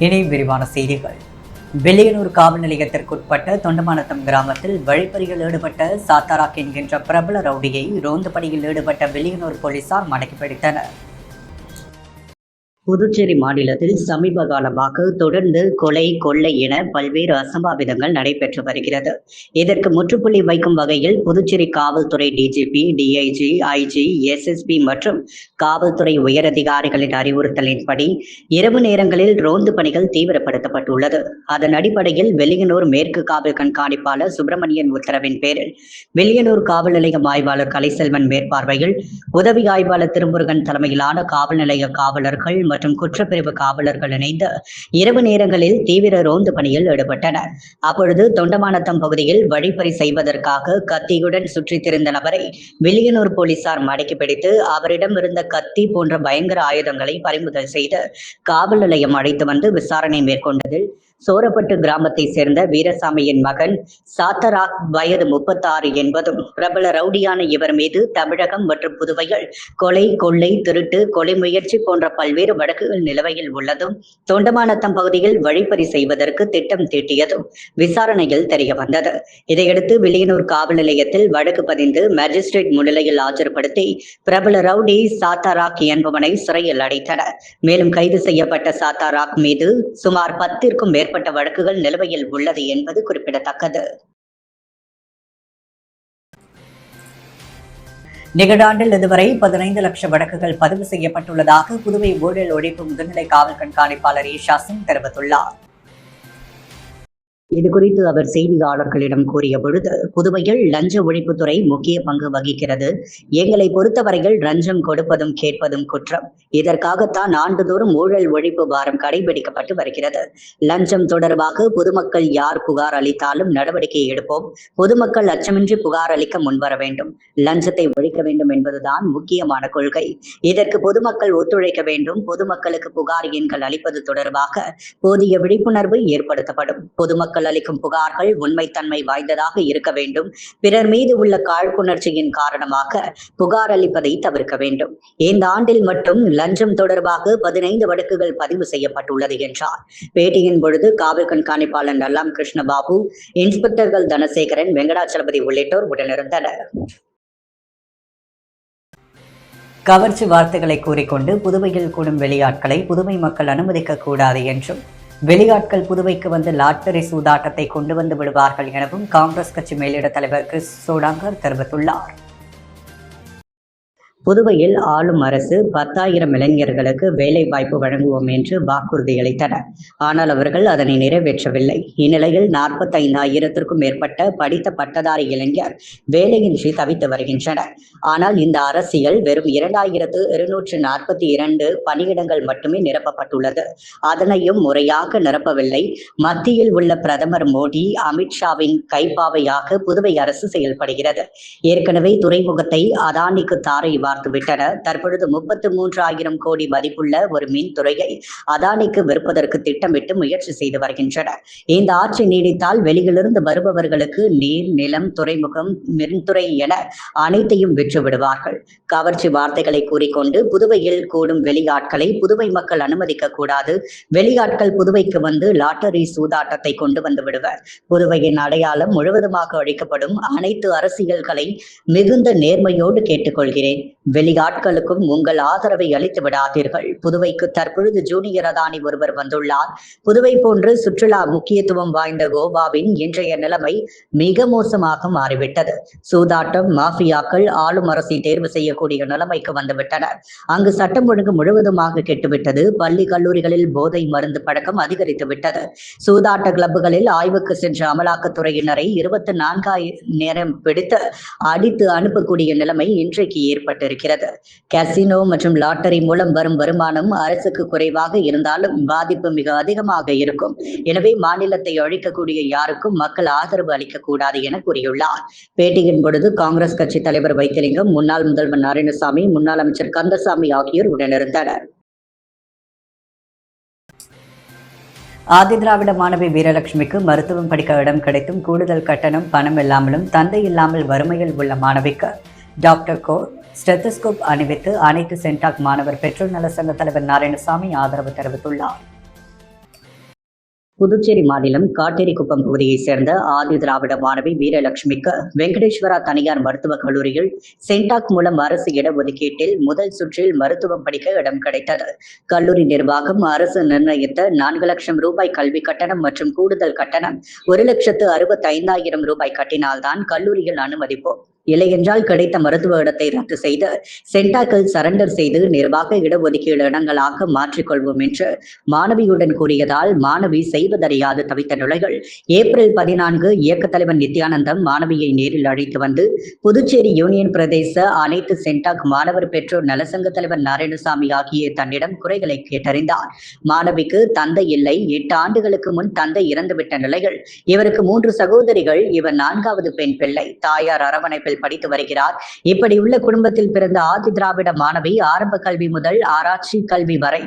இனி விரிவான செய்திகள். வெள்ளியனூர் காவல் நிலையத்திற்குட்பட்ட தொண்டமானத்தம் கிராமத்தில் வழிப்பறியில் ஈடுபட்ட சாத்தாராக் என்கின்ற பிரபல ரவுடியை ரோந்து பணியில் ஈடுபட்ட வெள்ளியனூர் போலீசார் மடக்கி பிடித்தனர். புதுச்சேரி மாநிலத்தில் சமீப காலமாக தொடர்ந்து கொலை, கொள்ளை என பல்வேறு அசம்பாவிதங்கள் நடைபெற்று வருகிறது. இதற்கு முற்றுப்புள்ளி வைக்கும் வகையில் புதுச்சேரி காவல்துறை டிஜிபி, டிஐஜி, ஐஜி, எஸ்எஸ்பி மற்றும் காவல்துறை உயரதிகாரிகளின் அறிவுறுத்தலின்படி இரவு நேரங்களில் ரோந்து பணிகள் தீவிரப்படுத்தப்பட்டுள்ளது. அதன் அடிப்படையில் வெள்ளியனூர் மேற்கு காவல் கண்காணிப்பாளர் சுப்பிரமணியன் உத்தரவின் பேரில் வெள்ளியனூர் காவல் நிலையம் ஆய்வாளர் கலைசெல்வன் மேற்பார்வையில் உதவி ஆய்வாளர் திருமுருகன் தலைமையிலான காவல் நிலைய காவலர்கள் மற்றும் குற்றப்பிரிவு காவலர்கள் இணைந்து இரவு நேரங்களில் தீவிர ரோந்து பணியில் ஈடுபட்டனர். அப்பொழுது தொண்டமானத்தம் பகுதியில் வழிப்பறி செய்வதற்காக கத்தியுடன் சுற்றித் திரிந்த நபரை வெள்ளியனூர் போலீசார் மடக்கி பிடித்து அவரிடம் இருந்த கத்தி போன்ற பயங்கர ஆயுதங்களை பறிமுதல் செய்து காவல் நிலையம் அழைத்து வந்து விசாரணை மேற்கொண்டதில் சோரப்பட்டு கிராமத்தை சேர்ந்த வீரசாமியின் மகன் சாத்தராக் வயது 36 என்பதும் பிரபல ரவுடியான இவர் மீது தமிழகம் மற்றும் புதுவையில் கொலை, கொள்ளை, திருட்டு, கொலை முயற்சி போன்ற பல்வேறு வழக்குகள் நிலுவையில் உள்ளதும் தொண்டமானத்தம் பகுதியில் வழிப்பறி செய்வதற்கு திட்டம் தீட்டியதும் விசாரணையில் தெரிய வந்தது. இதையடுத்து வெள்ளியனூர் காவல் நிலையத்தில் வழக்கு பதிந்து மேஜிஸ்ட்ரேட் முன்னிலையில் ஆஜர்படுத்தி பிரபல ரவுடி சாத்தாராக் என்பவனை சிறையில் அடைத்தனர். மேலும் கைது செய்யப்பட்ட சாத்தாராக் மீது சுமார் 10க்கும் மேற்பட்ட வழக்குகள் நிலுவையில் உள்ளது என்பது குறிப்பிடத்தக்கது. நிகழாண்டில் இதுவரை 15 லட்சம் வழக்குகள் பதிவு செய்யப்பட்டுள்ளதாக புதுவை ஊழல் ஒழிப்பு முதுநிலை காவல் கண்காணிப்பாளர் ஈஷா சிங் தெரிவித்துள்ளார். இதுகுறித்து அவர் செய்தியாளர்களிடம் கூறிய பொழுது, புதுவையில் லஞ்ச ஒழிப்புத்துறை முக்கிய பங்கு வகிக்கிறது. எங்களை பொறுத்தவரையில் லஞ்சம் கொடுப்பதும் கேட்பதும் குற்றம். இதற்காகத்தான் ஆண்டுதோறும் ஊழல் ஒழிப்பு வாரம் கடைபிடிக்கப்பட்டு வருகிறது. லஞ்சம் தொடர்பாக பொதுமக்கள் யார் புகார் அளித்தாலும் நடவடிக்கை எடுப்போம். பொதுமக்கள் அச்சமின்றி புகார் அளிக்க முன்வர வேண்டும். லஞ்சத்தை ஒழிக்க வேண்டும் என்பதுதான் முக்கியமான கொள்கை. இதற்கு பொதுமக்கள் ஒத்துழைக்க வேண்டும். பொதுமக்களுக்கு புகார் எண்கள் அளிப்பது தொடர்பாக போதிய விழிப்புணர்வு ஏற்படுத்தப்படும். பொதுமக்கள் அளிக்கும் புகார்கள் உண்மைத்தன்மை வாய்ந்ததாக இருக்க வேண்டும். பிறர் மீது உள்ள காழ்ப்புணர்ச்சியின் காரணமாக புகார் அளிப்பதை தவிர்க்க வேண்டும். இந்த ஆண்டில் மட்டும் லஞ்சம் தொடர்பாக 15 வழக்குகள் பதிவு செய்யப்பட்டுள்ளது என்றார். பேட்டியின் பொழுது காவல் கண்காணிப்பாளர் நல்லாம் கிருஷ்ணபாபு, இன்ஸ்பெக்டர்கள் தனசேகரன், வெங்கடாச்சலபதி உள்ளிட்டோர் உடனிருந்தனர். கவர்ச்சி வார்த்தைகளை கூறிக்கொண்டு புதுவையில் கூடும் வெளியாட்களை புதுவை மக்கள் அனுமதிக்க கூடாது என்றும், வெளியாட்கள் புதுவைக்கு வந்து லாட்டரி சூதாட்டத்தை கொண்டு வந்து விடுவார்கள் எனவும் காங்கிரஸ் கட்சி மேலிட தலைவர் கிறிஸ் சோடாங்கர் தெரிவித்துள்ளார். புதுவையில் ஆளும் அரசு 10,000 இளைஞர்களுக்கு வேலை வாய்ப்பு வழங்குவோம் என்று வாக்குறுதி அளித்தனர். ஆனால் அவர்கள் அதனை நிறைவேற்றவில்லை. இந்நிலையில் 45,000க்கும் மேற்பட்ட படித்த பட்டதாரி இளைஞர் வேலையின்றி தவித்து வருகின்றனர். ஆனால் இந்த அரசியல் வெறும் 2,242 பணியிடங்கள் மட்டுமே நிரப்பப்பட்டுள்ளது. அதனையும் முறையாக நிரப்பவில்லை. மத்தியில் உள்ள பிரதமர் மோடி, அமித்ஷாவின் கைப்பாவையாக புதுவை அரசு செயல்படுகிறது. ஏற்கனவே துறைமுகத்தை அதானிக்கு தாரை விட்டனர். தற்பொழுது 33,000 கோடி மதிப்புள்ள ஒரு மின்துறையை அதானிக்கு விற்பதற்கு திட்டமிட்டு முயற்சி செய்து வருகின்றனர். இந்த ஆட்சி நீடித்தால் வெளியிலிருந்து வருபவர்களுக்கு நீர், நிலம், துறைமுகம், மின்துறை என அனைத்தையும் விற்று விடுவார்கள். கவர்ச்சி வார்த்தைகளை கூறிக்கொண்டு புதுவையில் கூடும் வெளியாட்களை புதுவை மக்கள் அனுமதிக்க கூடாது. வெளியாட்கள் புதுவைக்கு வந்து லாட்டரி சூதாட்டத்தை கொண்டு வந்து விடுவர். புதுவையின் அடையாளம் முழுவதுமாக அழிக்கப்படும். அனைத்து அரசியல்களை மிகுந்த நேர்மையோடு கேட்டுக்கொள்கிறேன். வெளியாட்களுக்கும் உங்கள் ஆதரவை அளித்து விடாதீர்கள். புதுவைக்கு தற்பொழுது ஜூனியர் அதானி ஒருவர் வந்துள்ளார். புதுவை போன்று சுற்றுலா முக்கியத்துவம் வாய்ந்த கோவாவின் இன்றைய நிலைமை மிக மோசமாக மாறிவிட்டது. சூதாட்டம் மாஃபியாக்கள் ஆளும் அரசை தேர்வு செய்யக்கூடிய நிலைமைக்கு வந்துவிட்டனர். அங்கு சட்டம் ஒழுங்கு முழுவதுமாக கெட்டுவிட்டது. பள்ளி கல்லூரிகளில் போதை மருந்து பழக்கம் அதிகரித்து விட்டது. சூதாட்ட கிளப்புகளில் ஆய்வுக்கு சென்ற அமலாக்கத்துறையினரை 24 நேரம் பிடித்து அடித்து அனுப்பக்கூடிய நிலைமை இன்றைக்கு ஏற்பட்டிருக்கிறது. கேசினோ மற்றும் லாட்டரி மூலம் வரும் வருமானம் அரசுக்கு குறைவாக இருந்தாலும் பாதிப்பு மிக அதிகமாக இருக்கும். எனவே மாநிலத்தை அழிக்கக்கூடிய யாருக்கும் மக்கள் ஆதரவு அளிக்க கூடாது என கூறியுள்ளார். பேட்டியின் பொழுது காங்கிரஸ் கட்சி தலைவர் வைத்திலிங்கம், முன்னாள் முதல்வர் நாராயணசாமி, முன்னாள் அமைச்சர் கந்தசாமி ஆகியோர் உடனிருந்தனர். ஆதிதிராவிட மாணவி வீரலட்சுமிக்கு மருத்துவம் படிக்க இடம் கிடைத்தும் கூடுதல் கட்டணம் பணம் இல்லாமலும் தந்தை இல்லாமல் வறுமையில் உள்ள மாணவிக்கு டாக்டர் கோ ஸ்டெத்தஸ்கோப் அணிவித்து அனைத்து சென்டாக் மாணவர் பெற்றோர் நல சங்க தலைவர் நாராயணசாமி ஆதரவு தெரிவித்துள்ளார். புதுச்சேரி மாநிலம் காட்டேரிக்குப்பம் பகுதியைச் சேர்ந்த ஆதி திராவிட மாணவி வீரலட்சுமிக்கு வெங்கடேஸ்வரா தனியார் மருத்துவக் கல்லூரியில் சென்டாக் மூலம் அரசு இடஒதுக்கீட்டில் முதல் சுற்றில் மருத்துவம் படிக்க இடம் கிடைத்தது. கல்லூரி நிர்வாகம் அரசு நிர்ணயித்த 4,00,000 ரூபாய் கல்வி கட்டணம் மற்றும் கூடுதல் கட்டணம் 1,65,000 ரூபாய் கட்டினால்தான் கல்லூரியில் அனுமதிப்போம். இல்லையென்றால் கிடைத்த மருத்துவ இடத்தை ரத்து செய்து சென்டாக்கில் சரண்டர் செய்து நிர்வாக இடஒதுக்கீடு இடங்களாக மாற்றிக்கொள்வோம் என்று மாணவியுடன் கூறியதால் மாணவி செய்வதறியாது தவித்த நிலையில் ஏப்ரல் 14 இயக்க தலைவர் நித்யானந்தம் மாணவியை நேரில் அழைத்து வந்து புதுச்சேரி யூனியன் பிரதேச அனைத்து சென்டாக் மாணவர் பெற்றோர் நலசங்க தலைவர் நாராயணசாமி ஆகிய தன்னிடம் குறைகளை கேட்டறிந்தார். மாணவிக்கு தந்தை இல்லை. 8 ஆண்டுகளுக்கு முன் தந்தை இறந்துவிட்ட நிலையில் இவருக்கு 3 சகோதரிகள். இவர் 4வது பெண் பிள்ளை. தாயார் அரவணைப்பில் படித்து வருகிறார். இப்படி உள்ள குடும்பத்தில் பிறந்த ஆதி திராவிட மாணவி ஆரம்ப கல்வி முதல் ஆராய்ச்சி கல்வி வரை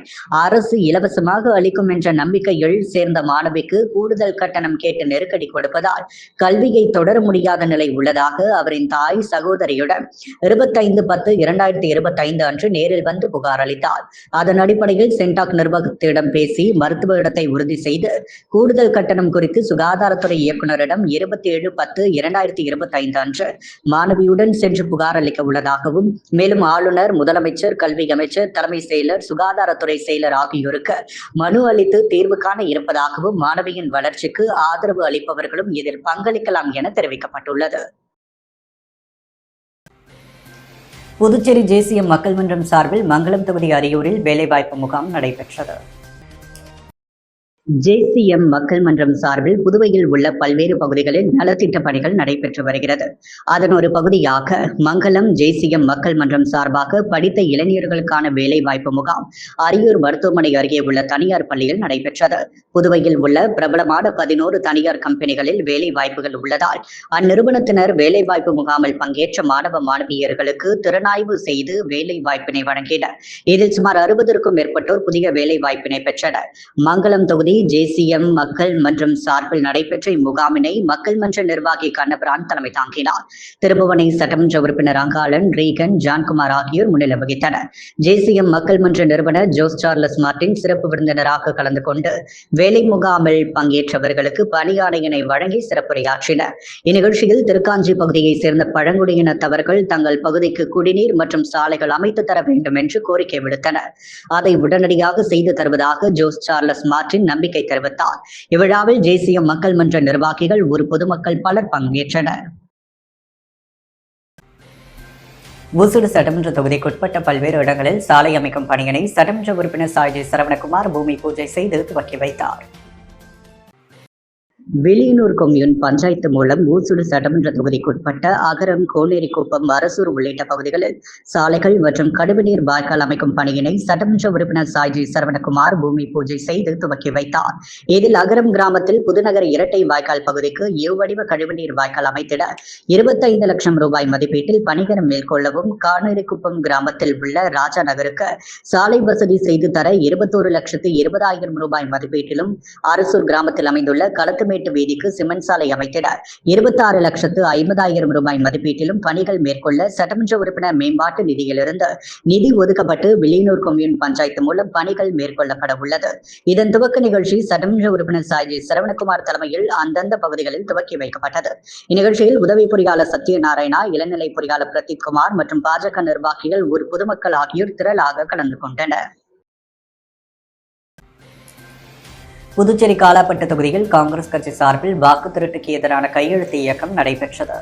அரசு இலவசமாக அளிக்கும் என்ற நம்பிக்கையில் சேர்ந்த மாணவிக்கு கூடுதல் கட்டணம் கேட்டு நெருக்கடி கொடுப்பதால் கல்வியை தொடர முடியாத நிலை உள்ளதாக அவரின் தாய் சகோதரியுடன் 25/10/2025 அன்று நேரில் வந்து புகார் அளித்தார். அதன் அடிப்படையில் சென்டாக் நிர்வாகத்திடம் பேசி மருத்துவ இடத்தை உறுதி செய்து கூடுதல் கட்டணம் குறித்து சுகாதாரத்துறை இயக்குநரிடம் 27/10/2025 அன்று மாணவியுடன் சென்று புகார் அளிக்க உள்ளதாகவும், மேலும் ஆளுநர், முதலமைச்சர், கல்வி அமைச்சர், தலைமை செயலர், சுகாதாரத்துறை செயலர் ஆகியோருக்கு மனு அளித்து தீர்வு காண இருப்பதாகவும், மாணவியின் வளர்ச்சிக்கு ஆதரவு அளிப்பவர்களும் இதில் பங்களிக்கலாம் என தெரிவிக்கப்பட்டுள்ளது. புதுச்சேரி ஜேசிஎம் மக்கள் மன்றம் சார்பில் மங்களம் தொகுதி அரியூரில் வேலைவாய்ப்பு முகாம் நடைபெற்றது. ஜேசிஎம் மக்கள் மன்றம் சார்பில் புதுவையில் உள்ள பல்வேறு பகுதிகளில் நலத்திட்ட பணிகள் நடைபெற்று வருகிறது. அதன் ஒரு பகுதியாக மங்களம் ஜேசிஎம் மக்கள் மன்றம் சார்பாக படித்த இளைஞர்களுக்கான வேலை வாய்ப்பு முகாம் அரியூர் மருத்துவமனை அருகே உள்ள தனியார் பள்ளியில் நடைபெற்றது. புதுவையில் உள்ள பிரபலமான 11 தனியார் கம்பெனிகளில் வேலை வாய்ப்புகள் உள்ளதால் அந்நிறுவனத்தினர் வேலை வாய்ப்பு முகாமில் பங்கேற்ற மாணவ மாணவியர்களுக்கு திறனாய்வு செய்து வேலை வாய்ப்பினை வழங்கினர். இதில் சுமார் 60க்கும் மேற்பட்டோர் புதிய வேலை வாய்ப்பினை பெற்றனர். மங்களம் தொகுதி ஜேசிஎம் மக்கள் மன்றம் சார்பில் நடைபெற்ற இம்முகாமினை மக்கள் மன்ற நிர்வாகி கண்ணபிரான் தலைமை தாங்கினார். திருபுவனை சட்டமன்ற உறுப்பினர் அங்காளன், ரீகன், ஜான்குமார் ஆகியோர் முன்னிலை வகித்தனர். ஜேசிஎம் மக்கள் மன்ற நிறுவனர் ஜோஸ் சார்லஸ் மார்டின் சிறப்பு விருந்தினராக கலந்து கொண்டு வேலை முகாமில் பங்கேற்றவர்களுக்கு பணி ஆணையினை வழங்கி சிறப்புரையாற்றினர். இந்நிகழ்ச்சியில் திருக்காஞ்சி பகுதியை சேர்ந்த பழங்குடியினத்தவர்கள் தங்கள் பகுதிக்கு குடிநீர் மற்றும் சாலைகள் அமைத்து தர வேண்டும் என்று கோரிக்கை விடுத்தனர். அதை உடனடியாக செய்து தருவதாக ஜோஸ் சார்லஸ் மார்டின் நம்பிக்கை தெரிவித்தார். இவ்விழாவில் ஜேசிஎம் மக்கள் மன்ற நிர்வாகிகள், ஊர் பொதுமக்கள் பலர் பங்கேற்றனர். ஊசுடு சட்டமன்ற தொகுதிக்குட்பட்ட பல்வேறு இடங்களில் சாலை அமைக்கும் பணியினை சட்டமன்ற உறுப்பினர் சாய்ஜி சரவணகுமார் பூமி பூஜை செய்து துவக்கி வைத்தார். வில்லியனூர் கொம்யூன் பஞ்சாயத்து மூலம் ஊசுடு சட்டமன்ற தொகுதிக்குட்பட்ட அகரம், கோனேரிக்குப்பம், அரசூர் உள்ளிட்ட பகுதிகளில் சாலைகள் மற்றும் கழிவுநீர் வாய்க்கால் அமைக்கும் பணியினை சட்டமன்ற உறுப்பினர் சாய்ஜி சரவணகுமார் பூமி பூஜை செய்து துவக்கி வைத்தார். இதில் அகரம் கிராமத்தில் புதுநகர் இரட்டை வாய்க்கால் பகுதிக்கு வடிவ கழிவுநீர் வாய்க்கால் அமைத்திட 25 லட்சம் ரூபாய் மதிப்பீட்டில் பணிகள் மேற்கொள்ளவும், கானேரிக்குப்பம் கிராமத்தில் உள்ள ராஜா நகருக்கு சாலை வசதி செய்து தர 21,20,000 ரூபாய் மதிப்பீட்டிலும், அரசூர் கிராமத்தில் அமைந்துள்ள களத்துமே வீதிக்கு சிமெண்ட் சாலை அமைத்திட 26,50,000 ரூபாய் மதிப்பீட்டிலும் பணிகள் மேற்கொள்ள சட்டமன்ற உறுப்பினர் மேம்பாட்டு நிதியிலிருந்து நிதி ஒதுக்கப்பட்டு வில்லியனூர் கொம்யூன் பஞ்சாயத்து மூலம் பணிகள் மேற்கொள்ளப்பட உள்ளது. இதன் துவக்க நிகழ்ச்சி சட்டமன்ற உறுப்பினர் சாய்ஜி சரவணகுமார் தலைமையில் அந்தந்த பகுதிகளில் துவக்கி வைக்கப்பட்டது. இந்நிகழ்ச்சியில் உதவி பொறியாளர் சத்யநாராயணா, இளநிலை பொறியாளர் பிரதீப் குமார் மற்றும் பாஜக நிர்வாகிகள், ஊர் பொதுமக்கள் ஆகியோர் திரளாக கலந்து கொண்டனர். புதுச்சேரி காலாப்பட்டு தொகுதியில் காங்கிரஸ் கட்சி சார்பில் வாக்கு திருட்டுக்கு எதிரான கையெழுத்து இயக்கம் நடைபெற்றது.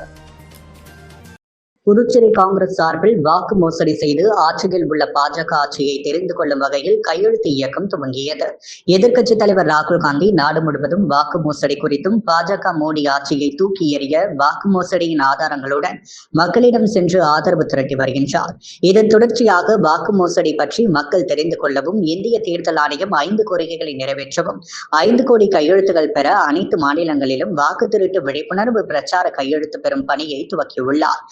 புதுச்சேரி காங்கிரஸ் சார்பில் வாக்கு மோசடி செய்து ஆட்சியில் உள்ள பாஜக ஆட்சியை தெரிந்து கொள்ளும் வகையில் கையெழுத்து இயக்கம் துவங்கியது. எதிர்க்கட்சித் தலைவர் ராகுல் காந்தி நாடு முழுவதும் வாக்கு மோசடி குறித்தும் பாஜக மோடி ஆட்சியை தூக்கி எறிய வாக்கு மோசடியின் ஆதாரங்களுடன் மக்களிடம் சென்று ஆதரவு திரட்டி வருகின்றார். இதன் தொடர்ச்சியாக வாக்கு மோசடி பற்றி மக்கள் தெரிந்து கொள்ளவும் இந்திய தேர்தல் ஆணையம் 5 கோரிக்கைகளை நிறைவேற்றவும் 5 கோடி கையெழுத்துகள் பெற அனைத்து மாநிலங்களிலும் வாக்கு திருட்டு விழிப்புணர்வு பிரச்சார கையெழுத்து பெறும் பணியை துவக்கியுள்ளார்.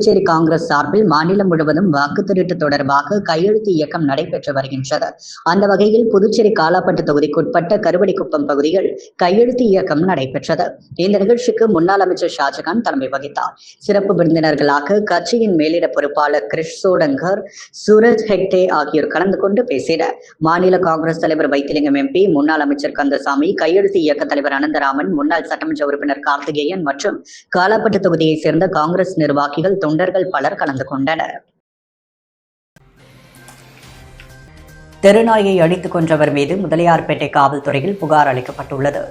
புதுச்சேரி காங்கிரஸ் சார்பில் மாநிலம் முழுவதும் வாக்கு திருட்டு தொடர்பாக கையெழுத்து இயக்கம் நடைபெற்று வருகின்றது. அந்த வகையில் புதுச்சேரி காலாப்பட்டு தொகுதிக்குட்பட்ட கருவடிக்குப்பம் பகுதியில் கையெழுத்து இயக்கம் நடைபெற்றது. இந்த நிகழ்ச்சிக்கு முன்னாள் அமைச்சர் ஷாஜகான் தலைமை வகித்தார். சிறப்பு விருந்தினர்களாக கட்சியின் மேலிட பொறுப்பாளர் கிரிஷ் சோடங்கர், சூரஜ் ஹெக்டே ஆகியோர் கலந்து கொண்டு பேசினர். மாநில காங்கிரஸ் தலைவர் வைத்திலிங்கம் எம்பி, முன்னாள் அமைச்சர் கந்தசாமி, கையெழுத்து இயக்க தலைவர் அனந்தராமன், முன்னாள் சட்டமன்ற உறுப்பினர் கார்த்திகேயன் மற்றும் காலாப்பட்டு தொகுதியைச் சேர்ந்த காங்கிரஸ் நிர்வாகிகள், தொண்டர்கள் பலர் கலந்து கொண்டனர். தெருநாயை அடித்துக் கொன்றவர் மீது முதலியார்பேட்டை காவல்துறையில் புகார் அளிக்கப்பட்டுள்ளது.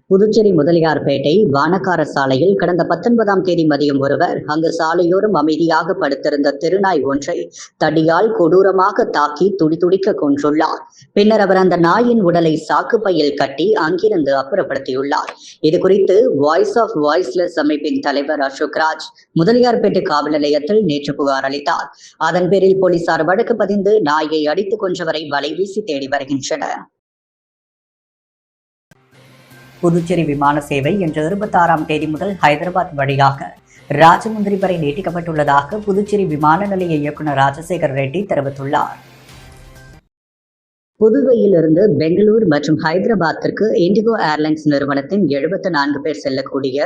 புதுச்சேரி முதலியார்பேட்டை வானக்கார சாலையில் கடந்த 19ஆம் தேதி மதியம் ஒருவர் அங்கு சாலையோரம் அமைதியாக படுத்திருந்த தெருநாய் ஒன்றை தடியால் கொடூரமாக தாக்கி துடிதுடிக்க கொன்றுள்ளார். பின்னர் அவர் அந்த நாயின் உடலை சாக்குப்பையில் கட்டி அங்கிருந்து அப்புறப்படுத்தியுள்ளார். இதுகுறித்து வாய்ஸ் ஆஃப் வாய்ஸ்லெஸ் அமைப்பின் தலைவர் அசோக்ராஜ் முதலியார்பேட்டை காவல் நிலையத்தில் நேற்று புகார் அளித்தார். அதன் பேரில் போலீசார் வழக்கு பதிந்து நாயை அடித்துக் கொன்றவரை வலைவீசி தேடி வருகின்றனர். புதுச்சேரி விமான சேவை இன்று 26ஆம் தேதி முதல் ஹைதராபாத் வழியாக ராஜமுந்திரி வரை நீட்டிக்கப்பட்டுள்ளதாக புதுச்சேரி விமான நிலைய இயக்குநர் ராஜசேகர் ரெட்டி தெரிவித்துள்ளார். புதுவையிலிருந்து பெங்களூர் மற்றும் ஹைதராபாத்திற்கு இண்டிகோ ஏர்லைன்ஸ் நிறுவனத்தின் 74 பேர் செல்லக்கூடிய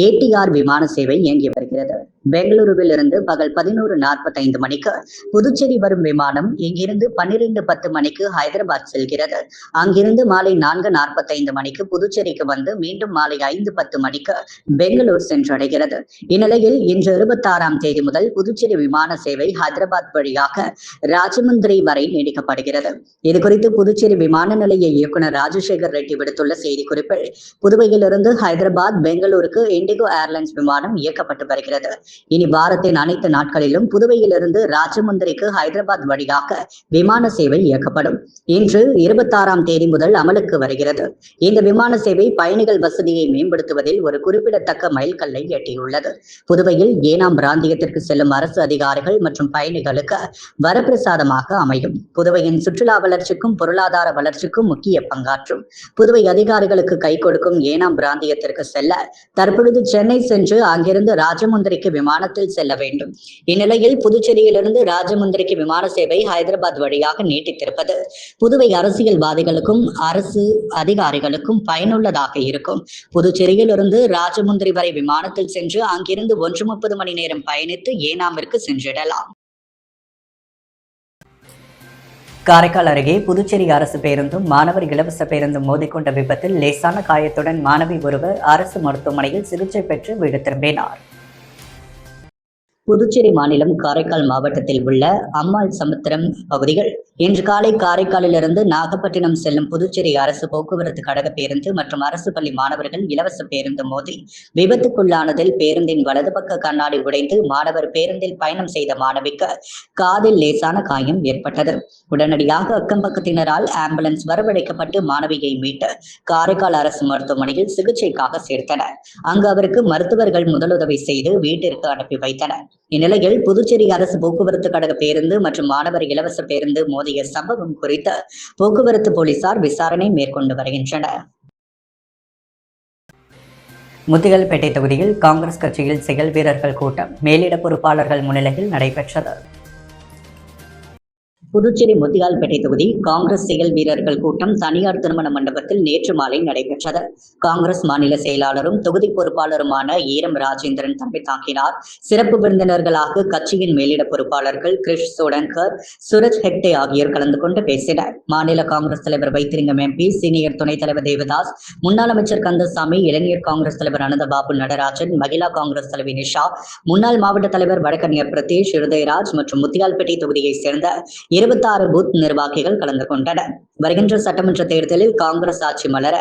ATR விமான சேவை இயங்கி வருகிறது. பெங்களூருவில் இருந்து பகல் 11:45 மணிக்கு புதுச்சேரி வரும் விமானம் இங்கிருந்து 12:10 மணிக்கு ஹைதராபாத் செல்கிறது. அங்கிருந்து மாலை 4:45 மணிக்கு புதுச்சேரிக்கு வந்து மீண்டும் மாலை 5:10 மணிக்கு பெங்களூர் சென்றடைகிறது. இந்நிலையில் இன்று 26ஆம் தேதி முதல் புதுச்சேரி விமான சேவை ஹைதராபாத் வழியாக ராஜமுந்திரி வரை நீடிக்கப்படுகிறது. இதுகுறித்து புதுச்சேரி விமான நிலைய இயக்குநர் ராஜசேகர் ரெட்டி விடுத்துள்ள செய்திக்குறிப்பில், புதுவையிலிருந்து ஹைதராபாத், பெங்களூருக்கு இண்டிகோ ஏர்லைன்ஸ் விமானம் இயக்கப்பட்டு வருகிறது. இனி வாரத்தின் அனைத்து நாட்களிலும் புதுவையிலிருந்து ராஜமுந்திரிக்கு ஹைதராபாத் வழியாக விமான சேவை இயக்கப்படும். இன்று 26ஆம் தேதி முதல் அமலுக்கு வருகிறது. இந்த விமான சேவை பயணிகள் வசதியை மேம்படுத்துவதில் ஒரு குறிப்பிடத்தக்க மைல்கல்லை எட்டியுள்ளது. புதுவையில் ஏனாம் பிராந்தியத்திற்கு செல்லும் அரசு அதிகாரிகள் மற்றும் பயணிகளுக்கு வரப்பிரசாதமாக அமையும். புதுவையின் சுற்றுலா வளர்ச்சிக்கும் பொருளாதார வளர்ச்சிக்கும் முக்கிய பங்காற்றும். புதுவை அதிகாரிகளுக்கு கை கொடுக்கும் ஏனாம் பிராந்தியத்திற்கு செல்ல தற்பொழுது சென்னை சென்று அங்கிருந்து ராஜமுந்திரிக்கு விமானத்தில் செல்ல வேண்டும். இந்நிலையில் புதுச்சேரியிலிருந்து ராஜமுந்திரிக்கு விமான சேவை ஹைதராபாத் வழியாக நீட்டித்திருப்பது புதுவை அரசியல்வாதிகளுக்கும் அரசு அதிகாரிகளுக்கும் பயனுள்ளதாக இருக்கும். புதுச்சேரியிலிருந்து ராஜமுந்திரி வரை விமானத்தில் சென்று அங்கிருந்து 1:30 மணி நேரம் பயணித்து ஏனாமிற்கு சென்றிடலாம். காரைக்கால் அருகே புதுச்சேரி அரசு பேருந்தும் மாணவர் இலவச பேருந்தும் மோதிக்கொண்ட விபத்தில் லேசான காயத்துடன் மாணவி ஒருவர் அரசு மருத்துவமனையில் சிகிச்சை பெற்று வீடு திரும்பினார். புதுச்சேரி மாநிலம் காரைக்கால் மாவட்டத்தில் உள்ள அம்மாள் சமுத்திரம் பகுதிகள் இன்று காலை காரைக்காலிலிருந்து நாகப்பட்டினம் செல்லும் புதுச்சேரி அரசு போக்குவரத்து கழக பேருந்து மற்றும் அரசு பள்ளி மாணவர்கள் இலவச பேருந்து மோதி விபத்துக்குள்ளானதில் பேருந்தின் வலது பக்க கண்ணாடி உடைந்து மாணவர் பேருந்தில் பயணம் செய்த மாணவிக்கு காதில் லேசான காயம் ஏற்பட்டது. உடனடியாக அக்கம் பக்கத்தினரால் ஆம்புலன்ஸ் வரவழைக்கப்பட்டு மாணவியை மீட்டு காரைக்கால் அரசு மருத்துவமனையில் சிகிச்சைக்காக சேர்த்தனர். அங்கு அவருக்கு மருத்துவர்கள் முதலுதவி செய்து வீட்டிற்கு அனுப்பி வைத்தனர். இந்நிலையில் புதுச்சேரி அரசு போக்குவரத்து கழக பேருந்து மற்றும் மாணவர் இலவச பேருந்து மோதிய சம்பவம் குறித்து போக்குவரத்து போலீசார் விசாரணை மேற்கொண்டு வருகின்றனர். முத்திகல்பேட்டை தொகுதியில் காங்கிரஸ் கட்சியில் செயல் வீரர்கள் கூட்டம் மேலிட பொறுப்பாளர்கள் முன்னிலையில் நடைபெற்றது. புதுச்சேரி முத்தியால்பேட்டை தொகுதி காங்கிரஸ் செயல் வீரர்கள் கூட்டம் தனியார் திருமண மண்டபத்தில் நேற்று மாலை நடைபெற்றது. காங்கிரஸ் மாநில செயலாளரும் தொகுதி பொறுப்பாளருமான ஈரம் ராஜேந்திரன் தலைமை தாங்கினார். சிறப்பு விருந்தினர்களாக கட்சியின் மேலிட பொறுப்பாளர்கள் கிரிஷ் சோடங்கர், சூரஜ் ஹெக்டே ஆகியோர் கலந்து கொண்டு பேசினர். மாநில காங்கிரஸ் தலைவர் வைத்திலிங்கம் எம்பி, சீனியர் துணைத் தலைவர் தேவதாஸ், முன்னாள் அமைச்சர் கந்தசாமி, இளைஞர் காங்கிரஸ் தலைவர் அனந்தபாபு நடராஜன், மகிழா காங்கிரஸ் தலைவி நிஷா, முன்னாள் மாவட்ட தலைவர் வடக்கன்னியர் பிரதேஷ் இருதயராஜ் மற்றும் முத்தியால்பேட்டை தொகுதியைச் சேர்ந்த 26 பூத் நிர்வாகிகள் கலந்து கொண்டனர். வருகின்ற சட்டமன்ற தேர்தலில் காங்கிரஸ் ஆட்சி மலர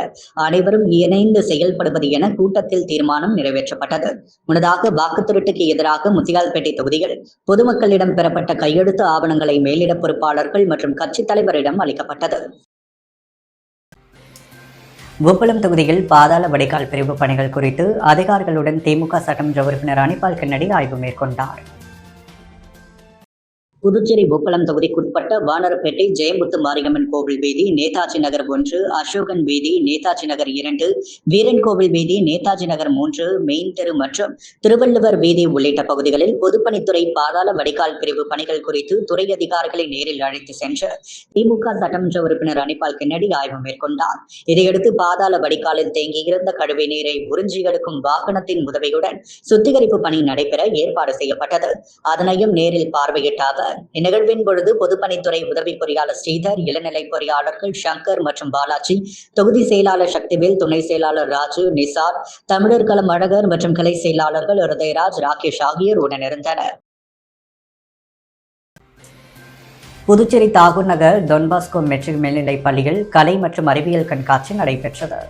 அனைவரும் இணைந்து செயல்படுவது என கூட்டத்தில் தீர்மானம் நிறைவேற்றப்பட்டது. முன்னதாக வாக்கு திருட்டுக்கு எதிராக முத்தியால்பேட்டை தொகுதியில் பொதுமக்களிடம் பெறப்பட்ட கையெழுத்து ஆவணங்களை மேலிட பொறுப்பாளர்கள் மற்றும் கட்சித் தலைவரிடம் அளிக்கப்பட்டது. உப்பளம் தொகுதியில் பாதாள வடிகால் பிரிவு பணிகள் குறித்து அதிகாரிகளுடன் திமுக சட்டமன்ற உறுப்பினர் அனிபால் கென்னடி ஆய்வு மேற்கொண்டார். புதுச்சேரி உப்பளம் தொகுதிக்குட்பட்ட வானரப்பேட்டை ஜெயமுத்து மாரியம்மன் கோவில் வீதி, நேதாஜி நகர் 1, அசோகன் வீதி, நேதாஜி நகர் 2, வீரன் கோவில் வீதி, நேதாஜி நகர் 3, மெயின் தெரு மற்றும் திருவள்ளுவர் வீதி உள்ளிட்ட பகுதிகளில் பொதுப்பணித்துறை பாதாள வடிகால் பிரிவு பணிகள் குறித்து துறை அதிகாரிகளை நேரில் அழைத்து சென்று திமுக சட்டமன்ற உறுப்பினர் அனிபால் கென்னடி ஆய்வு மேற்கொண்டார். இதையடுத்து பாதாள வடிகாலில் தேங்கியிருந்த கழிவு நீரை உறிஞ்சி எடுக்கும் வாகனத்தின் உதவியுடன் சுத்திகரிப்பு பணி நடைபெற ஏற்பாடு செய்யப்பட்டது. அதனையும் நேரில் பார்வையிட்ட அவர் இந்நிகழ்வின் பொழுது பொதுப்பணித்துறை உதவி பொறியாளர் ஸ்ரீதர், இளநிலை பொறியாளர்கள் சங்கர் மற்றும் பாலாஜி, தொகுதி செயலாளர் சக்திவேல், துணை செயலாளர் ராஜு, நிசார், தமிழர் களம் அழகர் மற்றும் கிளை செயலாளர்கள் ஹிருதயராஜ், ராகேஷ் ஆகியோர் உடனிருந்தனர். புதுச்சேரி தாகூர் நகர் டொன்பாஸ்கோ மெட்ரிக் மேல்நிலைப் பள்ளியில் கலை மற்றும் அறிவியல் கண்காட்சி நடைபெற்றது.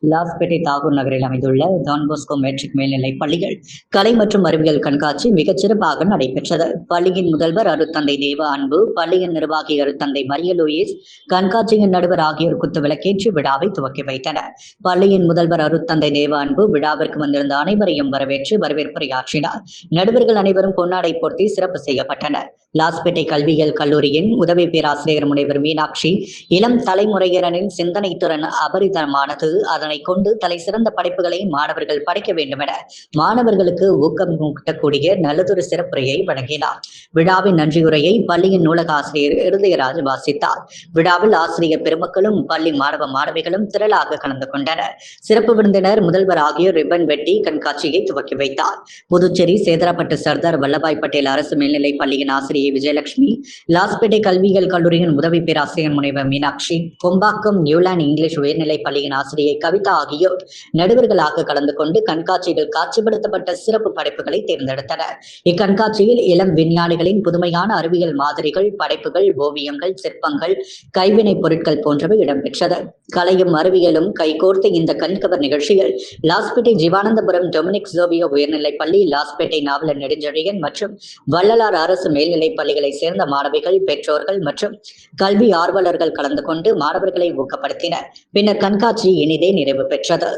லாஸ்பேட்டை தாகூர் நகரில் அமைந்துள்ள டான்போஸ்கோ மெட்ரிக் மேல்நிலைப் பள்ளிகள் கலை மற்றும் அறிவியல் கண்காட்சி மிகச் சிறப்பாக நடைபெற்றது. பள்ளியின் முதல்வர் அருட்தந்தை தேவ அன்பு, பள்ளியின் நிர்வாகி அருட்தந்தை மரிய லூயிஸ், கண்காட்சியின் நடுவர் ஆகியோர் குத்துவிளக்கேற்றி விழாவை துவக்கி வைத்தனர். பள்ளியின் முதல்வர் அருட்தந்தை தேவ அன்பு விழாவிற்கு வந்திருந்த அனைவரையும் வரவேற்று வரவேற்புரையாற்றினார். நடுவர்கள் அனைவரும் பொன்னாடை போர்த்தி சிறப்பு செய்யப்பட்டனர். லாஸ்பேட்டை கல்வியியல் கல்லூரியின் உதவி பேராசிரியர் முனைவர் மீனாட்சி, இளம் தலைமுறையினரின் சிந்தனை திறன் அபரிதமானது, அதனை கொண்டு தலை சிறந்த படைப்புகளை மாணவர்கள் படைக்க வேண்டும் என மாணவர்களுக்கு ஊக்கம் ஊட்டக்கூடிய நல்லதொரு சிறப்புரையை வழங்கினார். விழாவின் நன்றியுரையை பள்ளியின் நூலக ஆசிரியர் ஹிருதயராஜ் வாசித்தார். விழாவில் ஆசிரியர் பெருமக்களும் பள்ளி மாணவ மாணவிகளும் திரளாக கலந்து கொண்டனர். சிறப்பு விருந்தினர் முதல்வர் ஆகியோர் ரிப்பன் வெட்டி கண்காட்சியை துவக்கி வைத்தார். புதுச்சேரி சேதராப்பட்டு சர்தார் வல்லபாய் பட்டேல் அரசு மேல்நிலைப் பள்ளியின் ஆசிரியர் விஜயலட்சுமி, லாஸ்பேட்டை கல்வியியல் கல்லூரியின் உதவி பேராசிரியர் முனைவர் மீனாட்சி, கொம்பாக்கம் நியூலாந்து இங்கிலீஷ் உயர்நிலைப் பள்ளியின் ஆசிரியை கவிதா ஆகியோர் நடுவர்களாக கலந்து கொண்டு கண்காட்சியில் காட்சிப்படுத்தப்பட்ட சிறப்பு படைப்புகளை தேர்ந்தெடுத்தனர். இக்கண்காட்சியில் இளம் விஞ்ஞானிகளின் புதுமையான அறிவியல் மாதிரிகள், படைப்புகள், ஓவியங்கள், சிற்பங்கள், கைவினைப் பொருட்கள் போன்றவை இடம்பெற்றது. கலையும் அறிவியலும் கைகோர்த்த இந்த கண்கவர் நிகழ்ச்சியில் லாஸ்பேட்டை ஜீவானந்தபுரம் டொமினிக் ஜோபியோ உயர்நிலைப் பள்ளி, லாஸ்பேட்டை நாவலர் நெடுஞ்செழியன் மற்றும் வள்ளலார் அரசு மேல்நிலைப் பள்ளிகளை சேர்ந்த மாணவிகள், பெற்றோர்கள் மற்றும் கல்வி ஆர்வலர்கள் கலந்து கொண்டு மாணவர்களை ஊக்கப்படுத்தினர். பின்னர் கண்காட்சி இனிதே நிறைவு பெற்றது.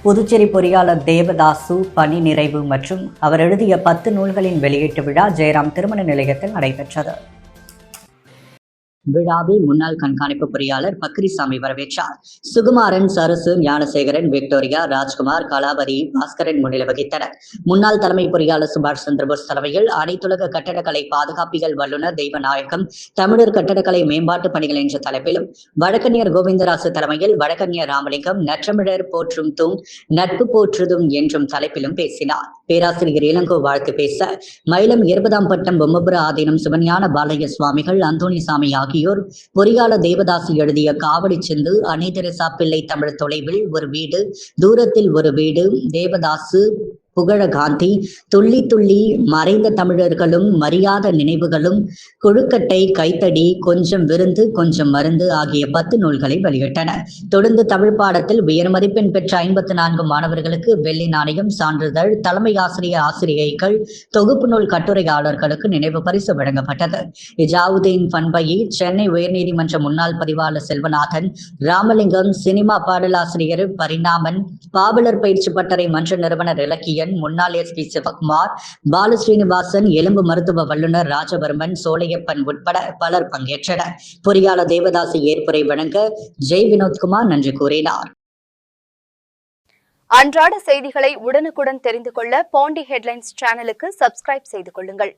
புதுச்சேரி பொறியாளர் தேவதாசு பணி நிறைவு மற்றும் அவர் எழுதிய 10 நூல்களின் வெளியீட்டு விழா ஜெயராம் திருமண நிலையத்தில் நடைபெற்றது. விழாவில் முன்னாள் கண்காணிப்பு பொறியாளர் பக்ரிசாமி வரவேற்றார். சுகுமாரன், சரசு, ஞானசேகரன், விக்டோரியா, ராஜ்குமார், கலாவதி, பாஸ்கரன் முன்னிலை வகித்தனர். முன்னாள் தலைமை பொறியாளர் சுபாஷ் சந்திரபோஸ் தலைமையில் அனைத்துலக கட்டடக்கலை பாதுகாப்பியல் வல்லுநர் தெய்வநாயகம் தமிழர் கட்டடக்கலை மேம்பாட்டு பணிகள் என்ற தலைப்பிலும், வழக்கறிஞர் கோவிந்தராசு தலைமையில் வழக்கறிஞர் ராமலிங்கம் நற்றமிழர் போற்றும் தூண் நட்பு போற்றுதும் என்றும் தலைப்பிலும் பேசினார். பேராசிரியர் இளங்கோ வாழ்த்து பேச, மயிலம் 20ஆம் பட்டம் பொம்மபுர ஆதீனம் சுபஞான பாலய சுவாமிகள், அந்தோணிசாமி ஆகியோர் பொறியாளர் தேவதாசு எழுதிய காவடி சிந்து, அன்னை தெரசா பிள்ளை தமிழ் தொலைவில் ஒரு வீடு, தூரத்தில் ஒரு வீடு, தேவதாசு புகழகாந்தி, துள்ளி துள்ளி, மறைந்த தமிழர்களும் மரியாத நினைவுகளும், கொழுக்கட்டை, கைத்தடி, கொஞ்சம் விருந்து கொஞ்சம் மருந்து ஆகிய 10 நூல்களை வெளியிட்டனர். தொடர்ந்து தமிழ் பாடத்தில் உயர் மதிப்பெண் பெற்ற 54 மாணவர்களுக்கு வெள்ளி நாணயம், சான்றிதழ், தலைமை ஆசிரியர் ஆசிரியைகள், தொகுப்பு நூல் கட்டுரையாளர்களுக்கு நினைவு பரிசு வழங்கப்பட்டது. இஜாவுதீன் பண்பயி, சென்னை உயர்நீதிமன்ற முன்னாள் பதிவாளர் செல்வநாதன், ராமலிங்கம், சினிமா பாடலாசிரியர் பரிணாமன், பாவலர் பயிற்சி பட்டறை மன்ற நிறுவனர் இலக்கியன், முன்னாள் எஸ்பி சிவகுமார், பாலு ஸ்ரீனிவாசன், எலும்பு மருத்துவ வல்லுநர் ராஜவர்மன், சோலையப்பன் உட்பட பலர் பங்கேற்றனர். பொறியாளர் தேவதாசு ஏற்புரை வழங்க ஜெய் வினோத்குமார் நன்றி கூறினார். அன்றாட செய்திகளை உடனுக்குடன் தெரிந்து கொள்ள பாண்டி ஹெட்லைன்ஸ் சேனலுக்கு சப்ஸ்கிரைப் செய்து கொள்ளுங்கள்.